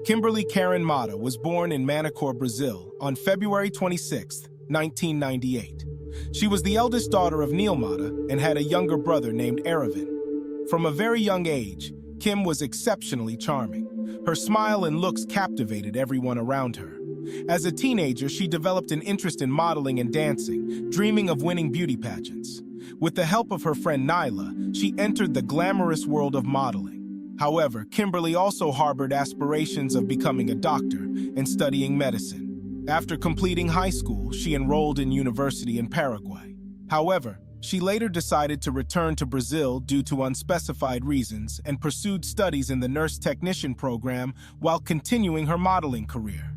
Kimberly Karen Motta was born in Manacor, Brazil, on February 26, 1998. She was the eldest daughter of Neil Motta and had a younger brother named Aravind. From a very young age, Kim was exceptionally charming. Her smile and looks captivated everyone around her. As a teenager, she developed an interest in modeling and dancing, dreaming of winning beauty pageants. With the help of her friend Nyla, she entered the glamorous world of modeling. However, Kimberly also harbored aspirations of becoming a doctor and studying medicine. After completing high school, she enrolled in university in Paraguay. However, she later decided to return to Brazil due to unspecified reasons and pursued studies in the nurse technician program while continuing her modeling career.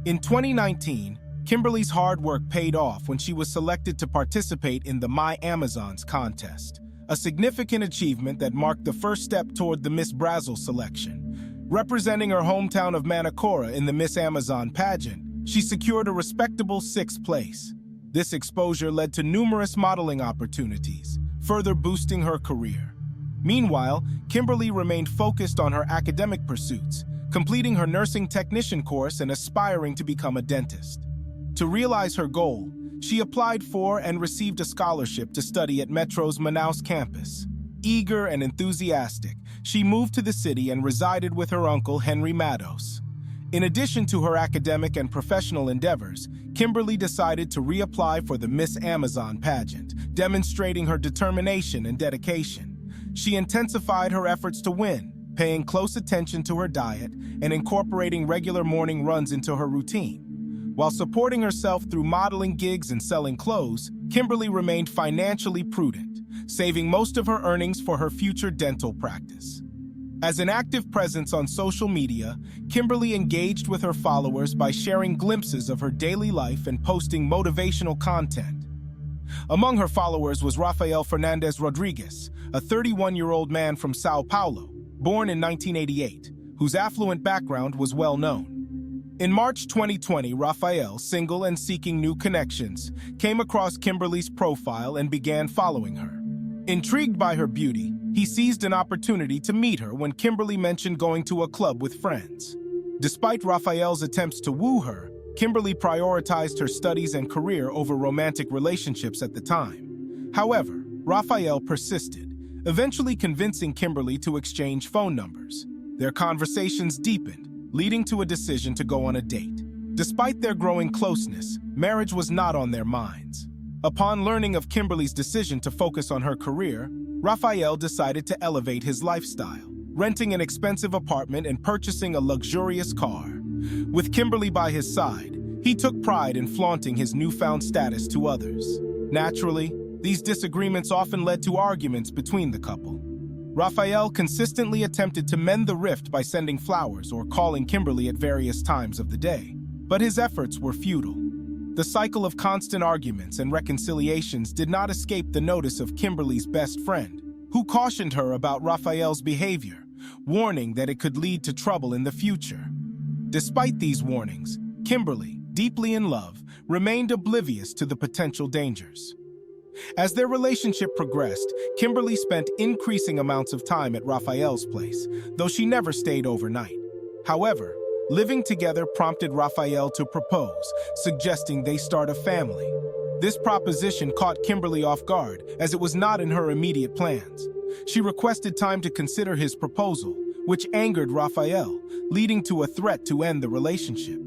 In 2019, Kimberly's hard work paid off when she was selected to participate in the My Amazons contest, a significant achievement that marked the first step toward the Miss Brazil selection. Representing her hometown of Manacora in the Miss Amazon pageant, she secured a respectable 6th place. This exposure led to numerous modeling opportunities, further boosting her career. Meanwhile, Kimberly remained focused on her academic pursuits, completing her nursing technician course and aspiring to become a dentist. To realize her goal, she applied for and received a scholarship to study at Metro's Manaus campus. Eager and enthusiastic, she moved to the city and resided with her uncle, Henry Matos. In addition to her academic and professional endeavors, Kimberly decided to reapply for the Miss Amazon pageant, demonstrating her determination and dedication. She intensified her efforts to win, paying close attention to her diet and incorporating regular morning runs into her routine. While supporting herself through modeling gigs and selling clothes, Kimberly remained financially prudent, saving most of her earnings for her future dental practice. As an active presence on social media, Kimberly engaged with her followers by sharing glimpses of her daily life and posting motivational content. Among her followers was Rafael Fernandez Rodriguez, a 31-year-old man from Sao Paulo, born in 1988, whose affluent background was well known. In March 2020, Rafael, single and seeking new connections, came across Kimberly's profile and began following her. Intrigued by her beauty, he seized an opportunity to meet her when Kimberly mentioned going to a club with friends. Despite Rafael's attempts to woo her, Kimberly prioritized her studies and career over romantic relationships at the time. However, Rafael persisted, eventually convincing Kimberly to exchange phone numbers. Their conversations deepened, leading to a decision to go on a date. Despite their growing closeness, marriage was not on their minds. Upon learning of Kimberly's decision to focus on her career, Rafael decided to elevate his lifestyle, renting an expensive apartment and purchasing a luxurious car. With Kimberly by his side, he took pride in flaunting his newfound status to others. Naturally, these disagreements often led to arguments between the couple. Rafael consistently attempted to mend the rift by sending flowers or calling Kimberly at various times of the day, but his efforts were futile. The cycle of constant arguments and reconciliations did not escape the notice of Kimberly's best friend, who cautioned her about Rafael's behavior, warning that it could lead to trouble in the future. Despite these warnings, Kimberly, deeply in love, remained oblivious to the potential dangers. As their relationship progressed, Kimberly spent increasing amounts of time at Rafael's place, though she never stayed overnight. However, living together prompted Rafael to propose, suggesting they start a family. This proposition caught Kimberly off guard, as it was not in her immediate plans. She requested time to consider his proposal, which angered Rafael, leading to a threat to end the relationship.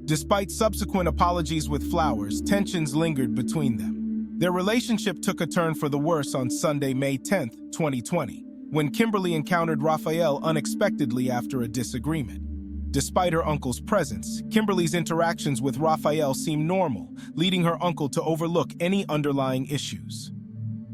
Despite subsequent apologies with flowers, tensions lingered between them. Their relationship took a turn for the worse on Sunday, May 10, 2020, when Kimberly encountered Rafael unexpectedly after a disagreement. Despite her uncle's presence, Kimberly's interactions with Rafael seemed normal, leading her uncle to overlook any underlying issues.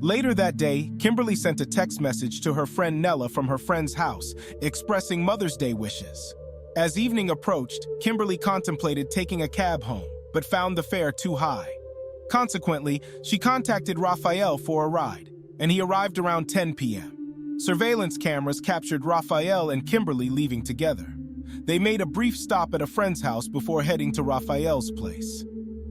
Later that day, Kimberly sent a text message to her friend Nella from her friend's house, expressing Mother's Day wishes. As evening approached, Kimberly contemplated taking a cab home, but found the fare too high. Consequently, she contacted Rafael for a ride, and he arrived around 10 p.m. Surveillance cameras captured Rafael and Kimberly leaving together. They made a brief stop at a friend's house before heading to Rafael's place.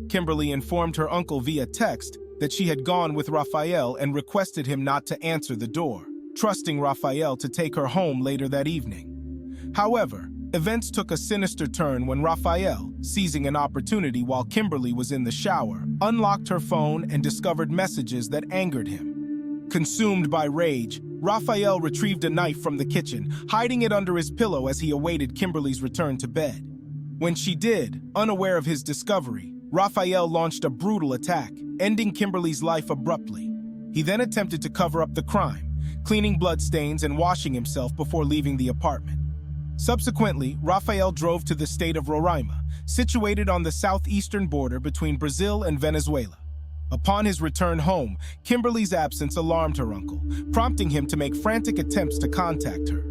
Kimberly informed her uncle via text that she had gone with Rafael and requested him not to answer the door, trusting Rafael to take her home later that evening. However, Events took a sinister turn when Raphael, seizing an opportunity while Kimberly was in the shower, unlocked her phone and discovered messages that angered him. Consumed by rage, Raphael retrieved a knife from the kitchen, hiding it under his pillow as he awaited Kimberly's return to bed. When she did, unaware of his discovery, Raphael launched a brutal attack, ending Kimberly's life abruptly. He then attempted to cover up the crime, cleaning bloodstains and washing himself before leaving the apartment. Subsequently, Raphael drove to the state of Roraima, situated on the southeastern border between Brazil and Venezuela. Upon his return home, Kimberly's absence alarmed her uncle, prompting him to make frantic attempts to contact her.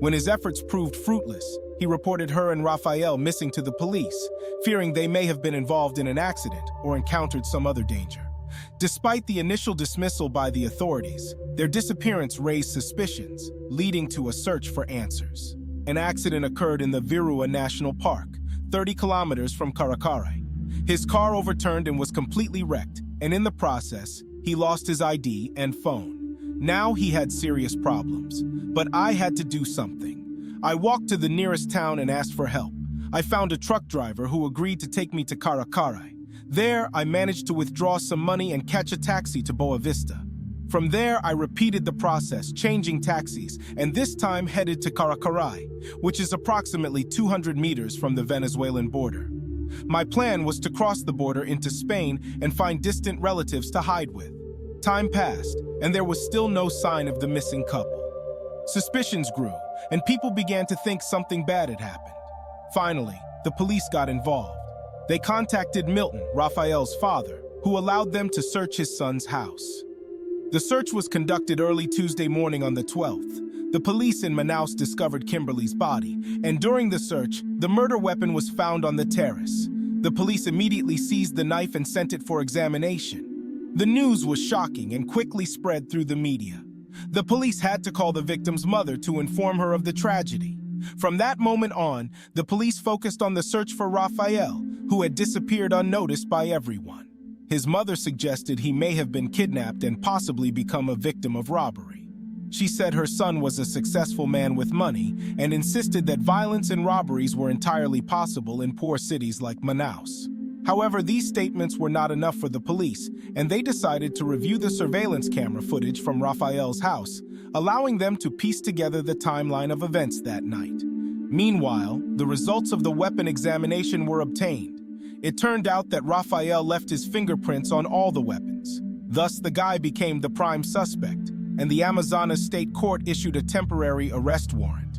When his efforts proved fruitless, he reported her and Raphael missing to the police, fearing they may have been involved in an accident or encountered some other danger. Despite the initial dismissal by the authorities, their disappearance raised suspicions, leading to a search for answers. An accident occurred in the Virua National Park, 30 kilometers from Caracaray. His car overturned and was completely wrecked, and in the process, he lost his ID and phone. Now he had serious problems, but I had to do something. I walked to the nearest town and asked for help. I found a truck driver who agreed to take me to Caracaray. There, I managed to withdraw some money and catch a taxi to Boa Vista. From there, I repeated the process, changing taxis, and this time headed to Caracaray, which is approximately 200 meters from the Venezuelan border. My plan was to cross the border into Spain and find distant relatives to hide with. Time passed, and there was still no sign of the missing couple. Suspicions grew, and people began to think something bad had happened. Finally, the police got involved. They contacted Milton, Raphael's father, who allowed them to search his son's house. The search was conducted early Tuesday morning on the 12th. The police in Manaus discovered Kimberly's body, and during the search, the murder weapon was found on the terrace. The police immediately seized the knife and sent it for examination. The news was shocking and quickly spread through the media. The police had to call the victim's mother to inform her of the tragedy. From that moment on, the police focused on the search for Raphael, who had disappeared unnoticed by everyone. His mother suggested he may have been kidnapped and possibly become a victim of robbery. She said her son was a successful man with money and insisted that violence and robberies were entirely possible in poor cities like Manaus. However, these statements were not enough for the police, and they decided to review the surveillance camera footage from Raphael's house, allowing them to piece together the timeline of events that night. Meanwhile, the results of the weapon examination were obtained. It turned out that Raphael left his fingerprints on all the weapons. Thus, the guy became the prime suspect, and the Amazonas State Court issued a temporary arrest warrant.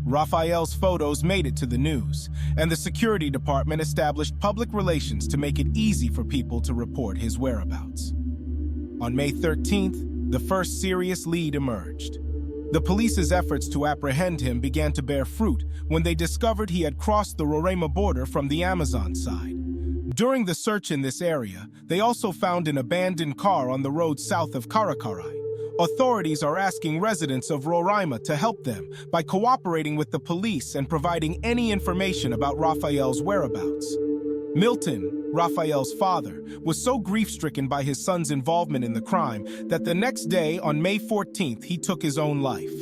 Raphael's photos made it to the news, and the security department established public relations to make it easy for people to report his whereabouts. On May 13th, the first serious lead emerged. The police's efforts to apprehend him began to bear fruit when they discovered he had crossed the Roraima border from the Amazon side. During the search in this area, they also found an abandoned car on the road south of Caracaray. Authorities are asking residents of Roraima to help them by cooperating with the police and providing any information about Raphael's whereabouts. Milton, Raphael's father, was so grief-stricken by his son's involvement in the crime that the next day, on May 14th, he took his own life.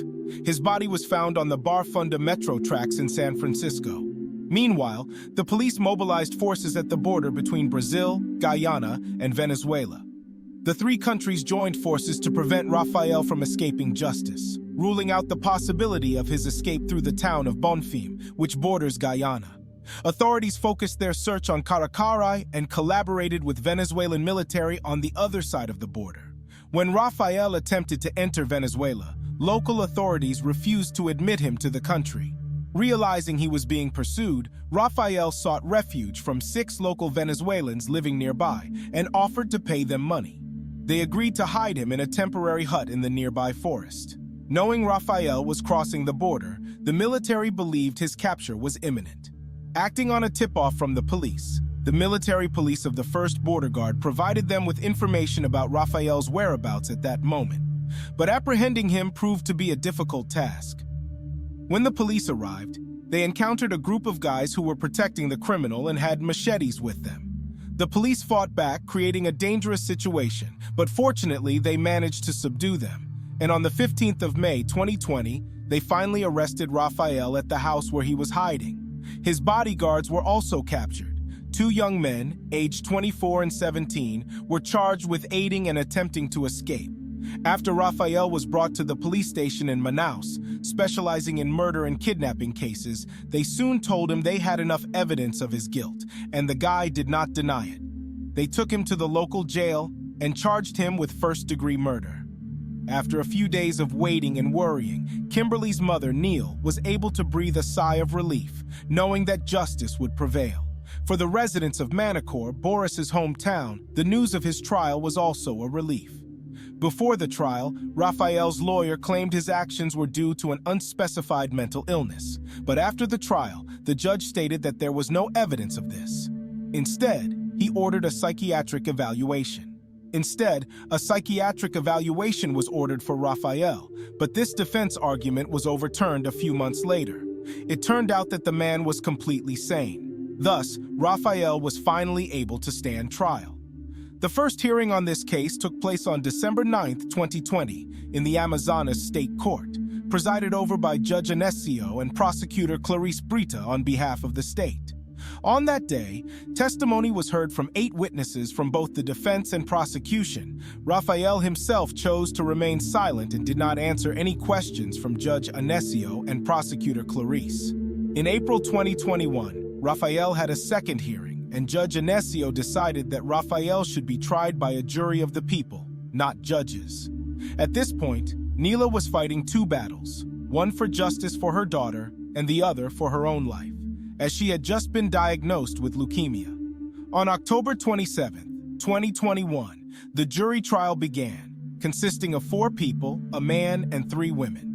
His body was found on the Barfunda metro tracks in San Francisco. Meanwhile, the police mobilized forces at the border between Brazil, Guyana, and Venezuela. The three countries joined forces to prevent Raphael from escaping justice, ruling out the possibility of his escape through the town of Bonfim, which borders Guyana. Authorities focused their search on Caracaray and collaborated with Venezuelan military on the other side of the border. When Raphael attempted to enter Venezuela, local authorities refused to admit him to the country. Realizing he was being pursued, Raphael sought refuge from 6 local Venezuelans living nearby and offered to pay them money. They agreed to hide him in a temporary hut in the nearby forest. Knowing Raphael was crossing the border, the military believed his capture was imminent. Acting on a tip-off from the police, the military police of the 1st Border Guard provided them with information about Raphael's whereabouts at that moment. But apprehending him proved to be a difficult task. When the police arrived, they encountered a group of guys who were protecting the criminal and had machetes with them. The police fought back, creating a dangerous situation, but fortunately they managed to subdue them. and on the 15th of May 2020, they finally arrested Raphael at the house where he was hiding. His bodyguards were also captured. Two young men, aged 24 and 17, were charged with aiding and attempting to escape. After Raphael was brought to the police station in Manaus, specializing in murder and kidnapping cases, they soon told him they had enough evidence of his guilt, and the guy did not deny it. They took him to the local jail and charged him with first-degree murder. After a few days of waiting and worrying, Kimberly's mother, Neil, was able to breathe a sigh of relief, knowing that justice would prevail. For the residents of Manacor, Boris's hometown, the news of his trial was also a relief. Before the trial, Raphael's lawyer claimed his actions were due to an unspecified mental illness. But after the trial, the judge stated that there was no evidence of this. Instead, he ordered a psychiatric evaluation. Was ordered for Raphael, but this defense argument was overturned a few months later. It turned out that the man was completely sane. Thus, Raphael was finally able to stand trial. The first hearing on this case took place on December 9, 2020, in the Amazonas State Court, presided over by Judge Inesio and prosecutor Clarice Brita on behalf of the state. On that day, testimony was heard from 8 witnesses from both the defense and prosecution. Raphael himself chose to remain silent and did not answer any questions from Judge Inesio and prosecutor Clarice. In April 2021, Raphael had a second hearing, and Judge Inesio decided that Raphael should be tried by a jury of the people, not judges. At this point, Neela was fighting 2 battles, one for justice for her daughter and the other for her own life, as she had just been diagnosed with leukemia. On October 27, 2021, the jury trial began, consisting of 4 people, a man and 3 women.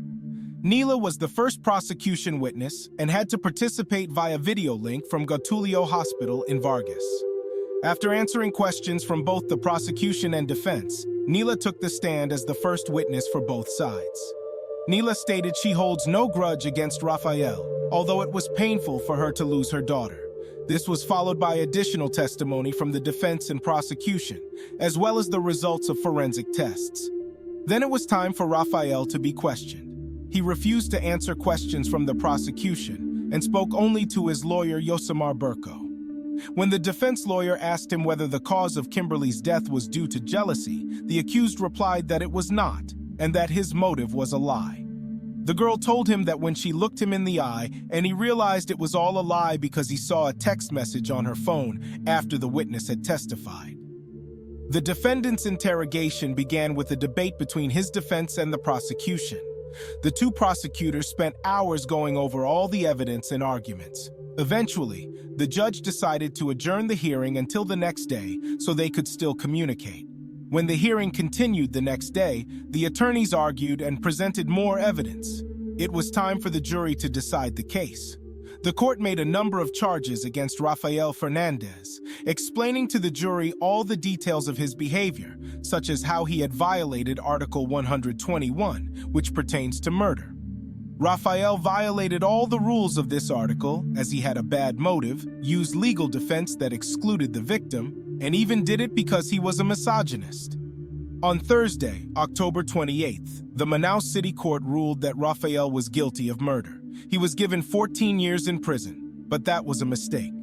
Neela was the first prosecution witness and had to participate via video link from Getulio Hospital in Vargas. After answering questions from both the prosecution and defense, Neela took the stand as the first witness for both sides. Neela stated she holds no grudge against Raphael, although it was painful for her to lose her daughter. This was followed by additional testimony from the defense and prosecution, as well as the results of forensic tests. Then it was time for Raphael to be questioned. He refused to answer questions from the prosecution and spoke only to his lawyer, Yosemar Burko. When the defense lawyer asked him whether the cause of Kimberly's death was due to jealousy, the accused replied that it was not, and that his motive was a lie. The girl told him that when she looked him in the eye, and he realized it was all a lie because he saw a text message on her phone after the witness had testified. The defendant's interrogation began with a debate between his defense and the prosecution. The 2 prosecutors spent hours going over all the evidence and arguments. Eventually, the judge decided to adjourn the hearing until the next day so they could still communicate. When the hearing continued the next day, the attorneys argued and presented more evidence. It was time for the jury to decide the case. The court made a number of charges against Rafael Fernandez, explaining to the jury all the details of his behavior, such as how he had violated Article 121, which pertains to murder. Rafael violated all the rules of this article, as he had a bad motive, used legal defense that excluded the victim, and even did it because he was a misogynist. On Thursday, October 28th, the Manaus City Court ruled that Rafael was guilty of murder. He was given 14 years in prison, but that was a mistake.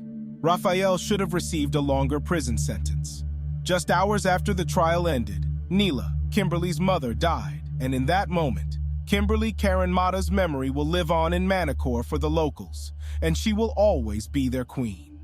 Rafael should have received a longer prison sentence. Just hours after the trial ended, Neela, Kimberly's mother, died, and in that moment, Kimberly Karen Motta's memory will live on in Manacor for the locals, and she will always be their queen.